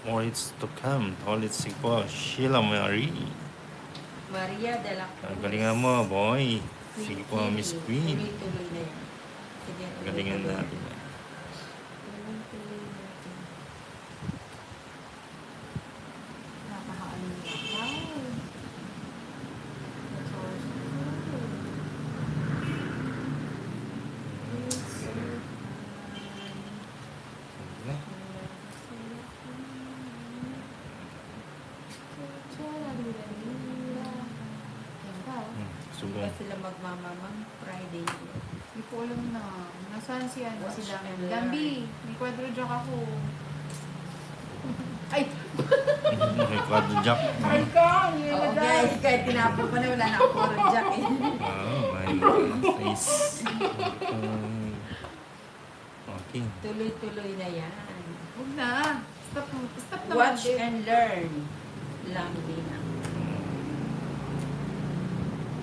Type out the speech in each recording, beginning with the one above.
More it's to come. Ulit si po, Sheila Marie. Maria de la Cruz. Galingan mo, boy. Queen Sige po, Miss Kitty. Queen. Tuloy-tuloy na yan. Sige, Galingan tuloy-tuloy natin. na. Tuloy-tuloy natin. Napakaano niya. Wow. Subong. Hindi sila magmamamang Friday. Hindi ko alam na. Nasaan si ano? Watch Sila. and learn. Gambi, may quadro joke ako. Ay! May quadro jack. Ay ka! Hindi Oo, na guys, kahit tinapon ko na, wala na ako puro jack eh. Wow, nice. Okay. Tuloy-tuloy na yan. Huwag na. Stop, stop naman. Watch din. and learn. Lang din ang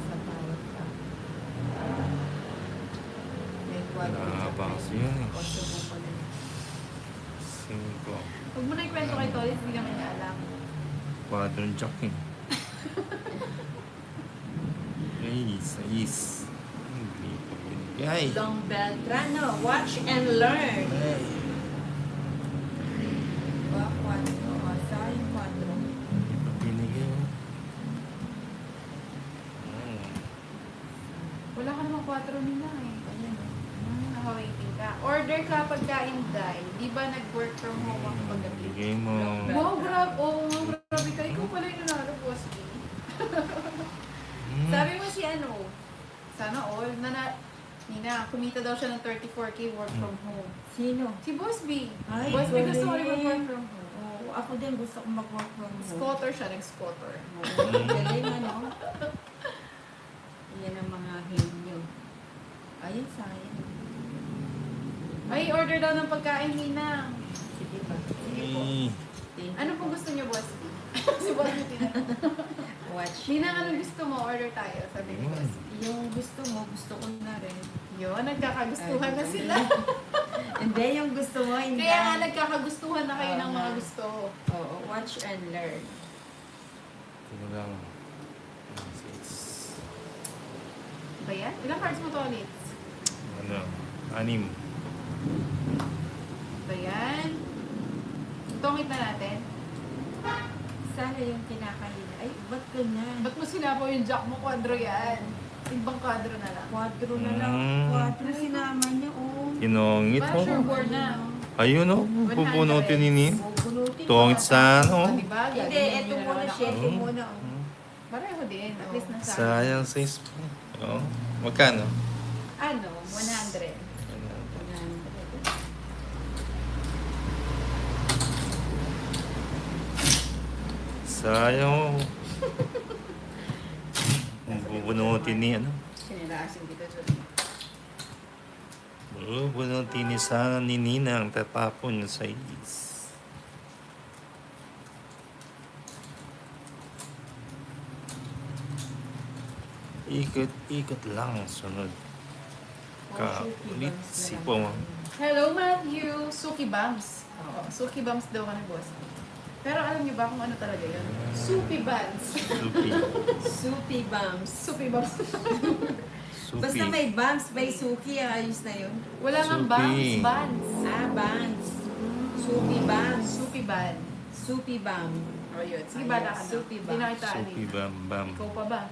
sa bawat pa. May quadro jack Nakabang na siya eh. Possible ko na. 5. Huwag mo na ikwento kay Tolis, hindi naman niya alam. Quadro jack eh. Ace. Hindi pa binigay. Long Beltrano, watch and learn. Quadro. Sayang quadro. Hindi pa binigay. Wala ka namang 4 nila eh. Ayan. Nakawaiting ka. Order ka pagkain dahil. Di ba nag-work from home ang paggabi? Bigay mo. Wow, grabe. Oo, grabe ka. Ikaw pala yung nanalo, boss. Sabi mo si ano, sana all, Nina, kumita daw siya ng 34K work from home. Sino? Si Boss B. Ay, Boss B gusto ko rin galing. mag-work from home. Oo, ako din gusto ko mag-work from home. Scotter siya, nag-scotter. Oo, galing ano. Yan ang mga henyo. Ayun, sayang. Ay, order daw ng pagkain, Nina. Sige pa. Sige po. Thank you Ano po. pong gusto niyo, Boss B? Si Boss B tinanong. Watch. Nina, anong gusto mo? Order tayo, sabi ni Boss B. Yung gusto mo, gusto ko na rin. Yun, nagkakagustuhan na sila. Hindi, yung gusto mo, hindi. Kaya nga nagkakagustuhan na kayo ng mga gusto. Oo, watch and learn. Ito lang. Ba yan? Ilang cards mo to ulit? Ano? 6. Ba yan? Tungit na natin. Sana yung kinakain. Ay, ba't ganyan? Ba't mo sinapaw yung jack mo? Quadro yan. Ibang quadro na lang. Quadro na lang. Quadro sinama niya, oh. Kinongit Para mo. sure board na. Ayun o. Pupunutin ni. Bubunutin. Tungit sa ano. Diba? Hindi, Gagawin eto nyo na muna naman siya. ako. Ito muna, oh. Pareho din. At least nasa Sayang sa spoon. Oo. Magkano? ano, 100. Sayang. Kung bubunutin ni ano. Sinilaasin kita dyan. Bubunutin ni sana ni Nina ang tatapon niya sa is. Ikot lang sunod. Ulit si po. Hello, Matthew! Suki Bums. Oo, Suki Bums daw ka ng boss. Pero alam niyo ba kung ano talaga yun? Soupy Buns. Supi. Soupy bumps. Soupy Bums. Supi. Basta may bumps, may suki, ayos na yun. Wala nang Soupy. Bums. Buns. Ah, buns. Soupy bumps. Soupy Bun. Soupy bum. O yun. Sige, Ayan, bala ka na. Soupy Hindi Bums. na kita Supi alin. bam bam. Ikaw pa ba?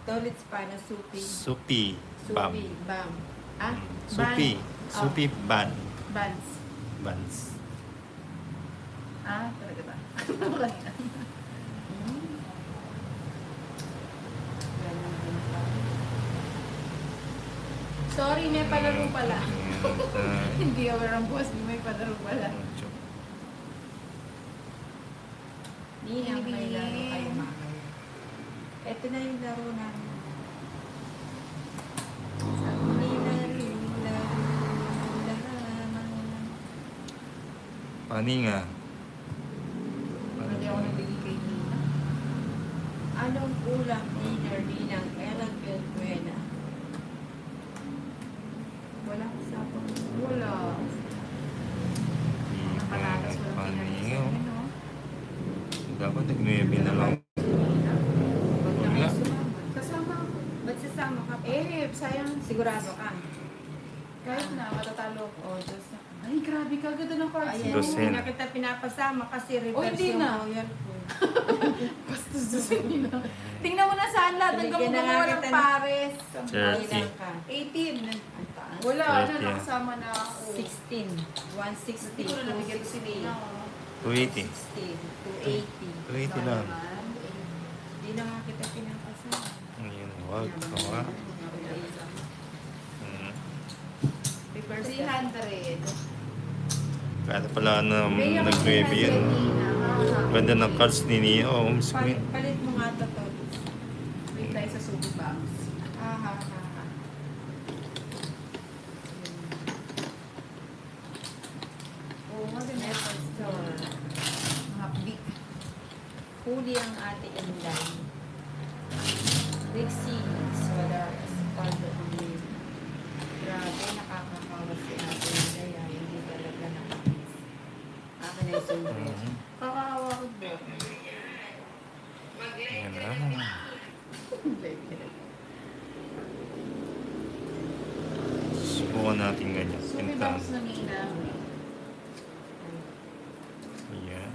Toilet spa na soupy. Supi bam. Soupy bum. Ah? Supi. Bun. Supi ban. Buns. Buns. Ah, talaga ba? Ano kanina? Ganun din pa. Sorry, may palaro pala. Ayan, Hindi aware ang boss, may palaro pala. Ninang, may Baby. laro kayo mamaya. Ito na yung laro namin. Sabi ni laro. Paninga. Hindi ako nabigay kay Nina. Anong ulam ni Ninang Ella Pilquena? Wala kasapang. Wala. Patatas, walang Paninga. Dapat nag-9 na lang. Huwag na Wala. kayo sumama. Kasama ako. Ba't sasama ka pa? Sayang. Sigurado ka. Kahit na, matatalo ko. O, Diyos na. Ay, grabe ka. Ganda ng cards Ayan, mo. Dosen. hindi na kita pinapasama kasi reverse hindi yung na. royal ko. Bastos dosen nila. Tingnan mo na saan lahat. Hanggang Binigyan na mga nga walang kita ng- pares. Thirty. Ilan ka? 18. Ang taas. Wala, 30. nakasama na ako. 16. 160. Hindi ko na nabigyan ko si 260. Nina. 280. 280. 280 lang. Hindi na nga kita pinapasama. Ayun, wag. Kawa. Reverse 300. Kaya pala na Kaya ko nag-9 sila yan. Nina. Ganda ng cards ni Nia. Oh, Miss Queen. Palit mo nga ito, Tol. Wait tayo sa Sugi Box. Ha. Oo, maganda yung store. Mga big. Huli ang ate Inday. Rixie, Swadar, Espaldo, Ulit. Grabe, nakakakawa si ate Inday. Hindi talaga nakakis. Akin ay sumbre. Kakaawa ko ba? Ayan na. Subukan natin ganyan. Sugi Pinta. Box na Nina. Ayan.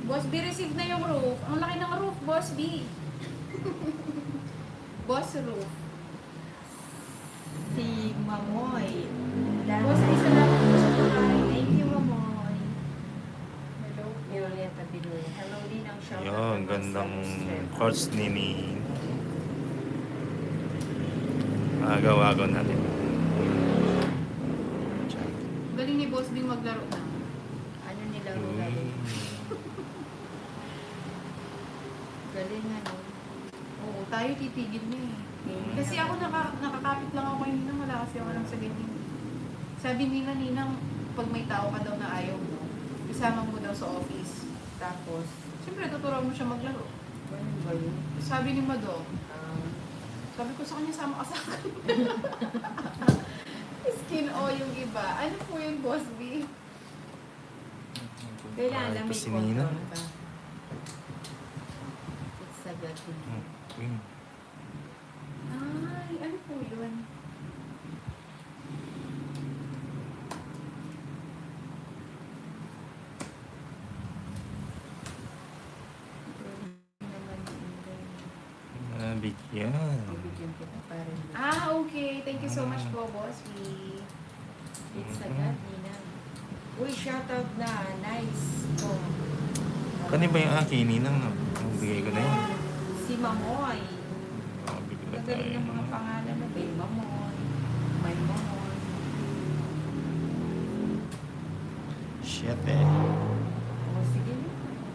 Boss B, receive na yung roof. Ang laki ng roof, Boss B. Boss roof. Si Mamoy. Boss B, salamat po sa pagkain. Thank you, Mamoy. Hello. Violeta Biloy. Hello din ang shout Ayan, gandang cards ni agaw-agaw natin. Galing ni Boss B maglaro na. Ano nila laro? Galing ano. Oo, tayo titigil niya eh. Kasi ako nakakapit lang ako kay Ninang, wala kasi ako lang sa ganyan. Sabi nila, Ninang, pag may tao ka daw na ayaw mo, isama mo daw sa office. Tapos, siyempre, tuturuan mo siya maglaro. Ano ba yun? Sabi ni Mado, Ah, sabi ko sa kanya, sama ka sa akin. Skin o yung iba. Ano po yun, Boss B? kailangan lang may si Nina. control ka. It's a good thing. Queen. Ay, ano po yun? Nabigyan. Bibigyan kita pa rin. Okay. Thank you so much po, Boss B. It's a God, Nina. Uy, shoutout na. Nice. Oh. Kani ba yung akin? Ninang bigay ko na yan. Si Mamoy. Bigla Magaling tayo. ng mga pangalan na Bay Mamoy. May Mamoy. Shit eh. O sige na.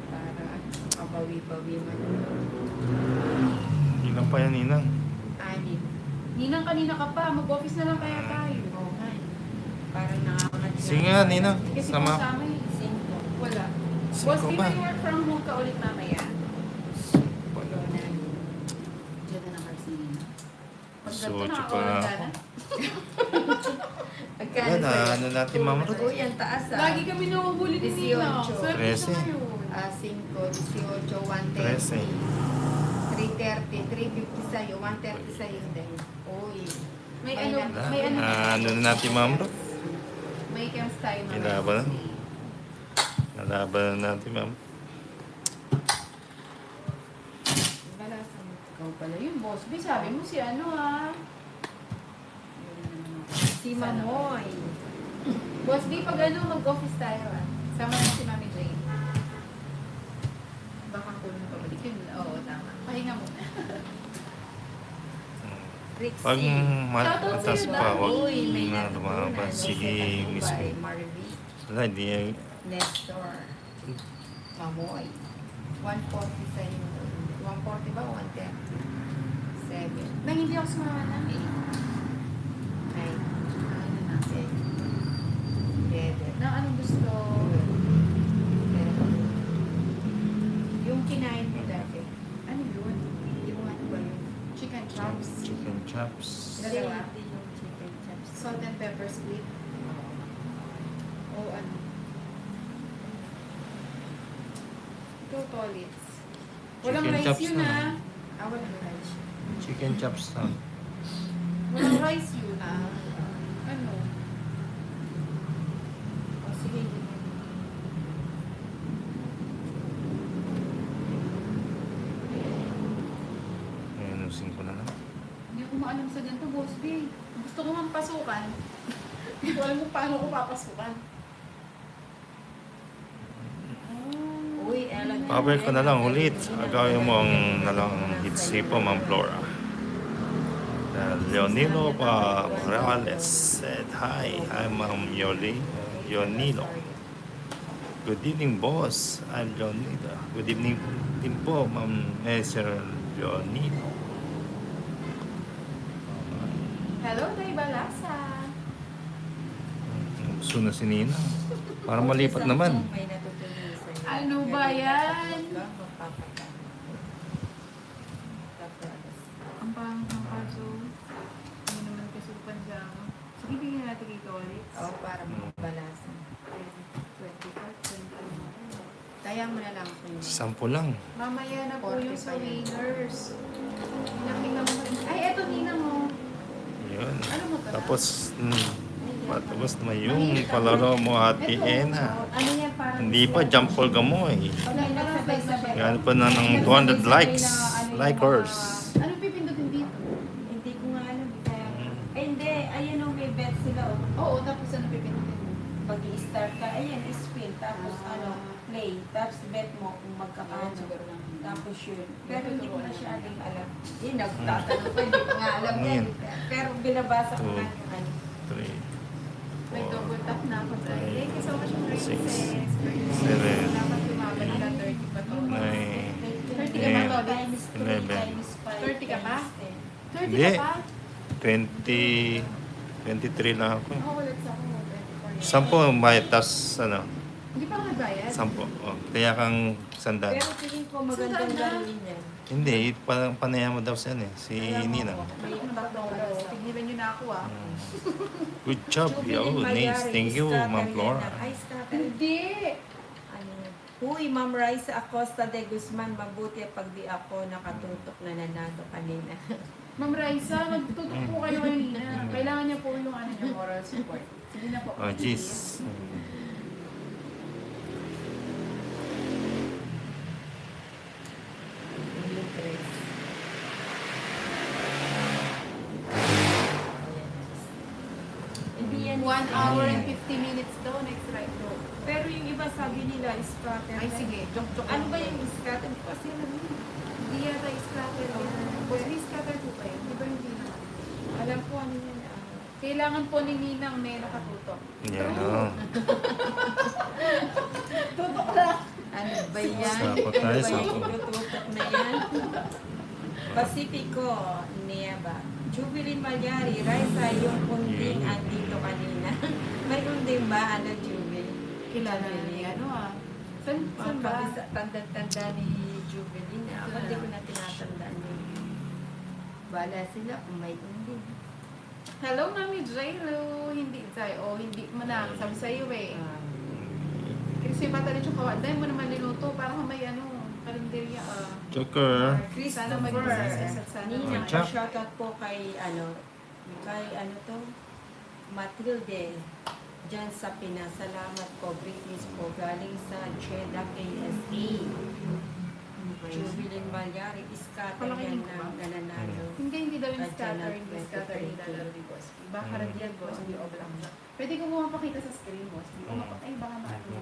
Para kabawi-bawi man. Ilan pa yan, Ninang? Anim. Ninang, kanina ka pa. Mag-office na lang kaya tayo. Oo nga. Parang nakakalat na. Sige nga, Ninang. Kasi Sama. kung sa amin, Cinco. wala. Cinco Boss B, ba? may work from home ka ulit mamaya. Wala na. Diyan na kasi Nina. Pag ganito, Socho pa nakakawala ako. ka na. Pagkano Yan, ba yan? ano natin, Ma'am Ruth? Uy, ang taas ah. Lagi kami nahuhuli ni Nina. 18. Swerte Trece. siya ngayon. 5, 18, 130. 13. 330, 350 sa'yo, 130 sa'yo din. Uy. May May ano, na- may ano. Ano na natin, Ma'am Ruth? May camps tayo mamaya. Ilaban. Nalaban na natin, Ma'am. Balasan mo. Ikaw pala yun, Boss B. Sabi mo si ano ah. Si Mamoy. Boss B, pag ano, mag-office tayo ah. Sama na si Mami Jane. Baka kulong pabalik yun. Oo, tama. Pahinga muna. Rixie. Pag Shoutout matas sa'yo, pa, Dad. wag Uy, may na natutunan. lumabas. Sige, Miss By Queen. Marvy. Wala, hindi yan. Nestor. Mamoy. 140 sa'yo. 140 ba o 110? 7. Nang hindi ako sumama na. 8. 9. Ano na? 11. Na anong gusto? Yung kinain mo dati. Ano yun? Yung ano ba yun? Chicken chop. chops. Dalawa. Hindi yung chicken chops. Salt and pepper split. O ano? Two tolits. Walang Chicken rice chops yun na. ah. Walang rice. Chicken chops na. Walang rice yun ah. Ano? O sige. Ayusin ko na lang. Hindi ako maalam sa ganito, boss B. Gusto ko mang pasukan. Hindi ko alam kung paano ko papasukan. Uy, alam niyo. Babalik ko na lang ulit. Agawin mo ang nalang hitsi po, Ma'am Flora. Leonilo Morales said, Hi, I'm Ma'am Leonilo. Good evening, boss. I'm Leonilo. Good evening din po, Ma'am Sir Leonilo. Hello, Day Balasa. Gusto na si Nina. Para malipat naman. May natutunan sa'yo. Ano ba yan? Ang pangit ng kaso. Hindi naman kasupan siya. Sige, bigyan natin kay Tolit. Oo, para mabalasan. 25, 20. Kaya mo na lang po yun. 10 lang. Mamaya na po yung sa 45 yan. winners. Pinakita mo rin. Ay, eto Nina mo. Yun. Ano mo to? Tapos, patapos na yung palaro mo Ate Ena. Ano yan, parang... Hindi pa, jump ball ka mo eh. Pag nagsabay-sabay. Yan pa na ng 200 likes. Likers. Ano pipindutin dito? Hindi ko nga alam. Kaya... Eh, hindi. Ayan o, may bet sila o. Oo, tapos ano pipindutin mo? Pag i-start ka, ayan, spin. Tapos Ah. ano, play. Tapos bet mo kung Ano magkakaano. siguro lang. Tapos yun. Pero hindi ko na siya aling alam. Eh, nagtatanong ko, hindi ko nga alam Ano yan. yan? Pero binabasa ko Two. nga yung ano. 3, May double tap na ako dahil. Thank you so much, Six, Princess. seven, Dapat lumabalik ka 30 pa to. 9, 30 ka ba, Tolly? Times 3 11. times 5 30 ka pa? times 10. 30 Hindi. ka pa? 23 lang ako. Ako ulit sa ako. 10 bayad, tapos ano, Hindi pa ako nagbayad. 10. Oh, kaya kang sandal. Pero tingin ko magandang Sandaan na. gawin yan. Hindi, panaya mo daw siya eh. Si Alam mo, Nina. May tatlong Hello. oras. Tignilan niyo na ako ah. Good job, yo. Nice. Thank you, Ma'am Flora. Ay, scatter. Hindi! Ano yan? Huy, Ma'am Raisa Acosta de Guzman, mabuti pag di ako nakatutok na nanalo kanina. Ma'am Raisa, magtutok po kayo kanina. Kailangan niya po yung ano niya, moral support. Sige na po. Oh, jeez. Hindi yan 1 hour and 50 minutes daw, next right daw. Pero yung iba sabi nila scatter. Ay sige, joke-joke. Ano ba yung scatter? Hindi ko kasi alam yun. Hindi yata scatter yan. Boss, may scatter po kayo. Di ba hindi na? Alam ko ano yan. Kailangan po ni Ninang may nakatutok. Yan, oh. Tutok lang! Ano ba yan? Sako tayo, Ano ba sako. yung tututok na yan? Pacifico, Nieva. Jubilin Malyari, Raisa, yung kunding Yeah. andito kanina. May kunding ba? Ano, Jubil? Kilala niya, ano ah. Saan ba? Tanda-tanda ni Jubilin. Ako hindi ko na tinatandaan yun. Bala sila kung may kunding. Hello, Mami Jairo. Hindi, Jai. O, hindi mo na. Sabi sa'yo eh. Kasi bata rin yung kawa. Dahil mo naman niluto. Parang may ano, karinderya. Joker. Sana mag-success at sana. Nina, Chap. shoutout po kay to, Matilde, dyan sa Pinas. Salamat po, greetings po, galing sa Jeddah, KSA. Jubilin Malyari, scatter Palakinin yan ko ba? na nananalo. Hindi daw yung At scatter. yan Hindi ang scatter. 2020. Hindi lalaro ni Boss. Baka karamihan Boss. Hindi o lang. Pwede ko mo mapakita sa screen, Boss. Hindi ko ay baka maano.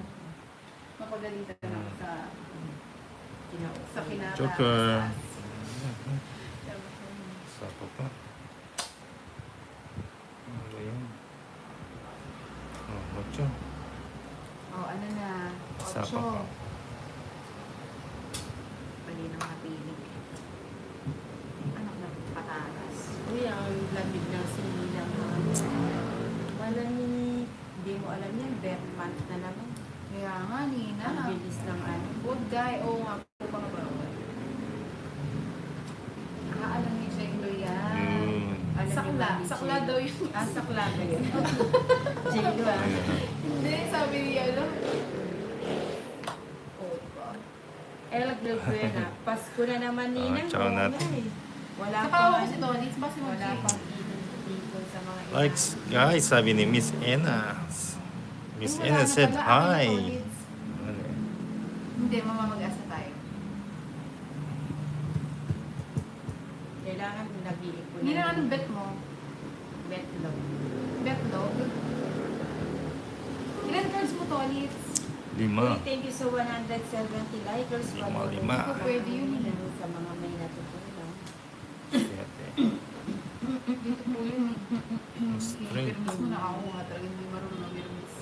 Mapagalitan na ako sa kinata. Joker. Sako pa. Ano ba yun? Oh, 8. Oh, ano na? Sako pa. 8. Mali ng mga piling. Anak na patatas. Uy, ang lamig ng sinilang mga Alam ni, hindi mo alam yan, birth month na naman. Kaya nga, Nina. Ang bilis ng ano. Good guy. Oo nga po pa nga ba? Alam ni Jenglo yan. Yun. Sakla. ni Sakla Jello. daw yun. Ah, sakla ba yun? Jello ah. Hindi, sabi niya, ano? Oh, ba? El Buena. Pasko na naman nina. ciao, Nat. Wala Saka ako pang si Tony, ba si wala Mochi? pang dito sa mga Likes, guys, sabi ni Miss Ena. Miss Wala Ena na said pala, ako hi. ni Tony. Hindi, mamamag-asa tayo. Kailangan nag-iipon. Hindi na anong bet mo? Betlog. Betlog? Ilan cards mo, Tony? Lima. Uy, thank you sa 170 likers. Lima. Ako pwede yun eh. Sa mga may natutulong. Siyete. Dito po yun eh. String. Pirmis mo na ako nga talaga, hindi marunong na pirmis.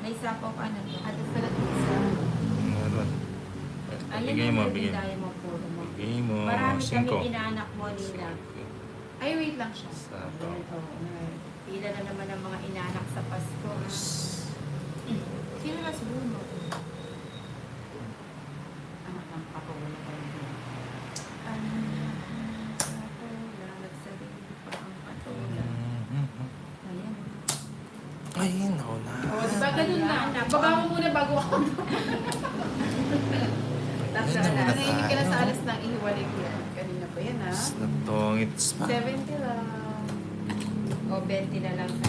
May sapok ano to? At pala isa. Meron. Ayan Bigay yung mo, mga bigay. bindahe mo, puro mo. Bigay mo. Marami Cinco. kami inaanak mo nila. Ay, wait lang siya. Sapo. Ayan, oh, pila na naman ang mga inaanak sa Pasko. Sino na si Bruno? Anak ng patola pa rin. Patola, nagsabihin pa ang patola. Ayan. Ay, nauna. O, diba ganun na? Baba mo muna bago ako. Tapos Ayun, nauna Nanahinig ka na sa tayo. alas ng ihiwalay ko yan. Kanina pa yan ha. Natongits pa. 70 lang. O, 20 na lang sa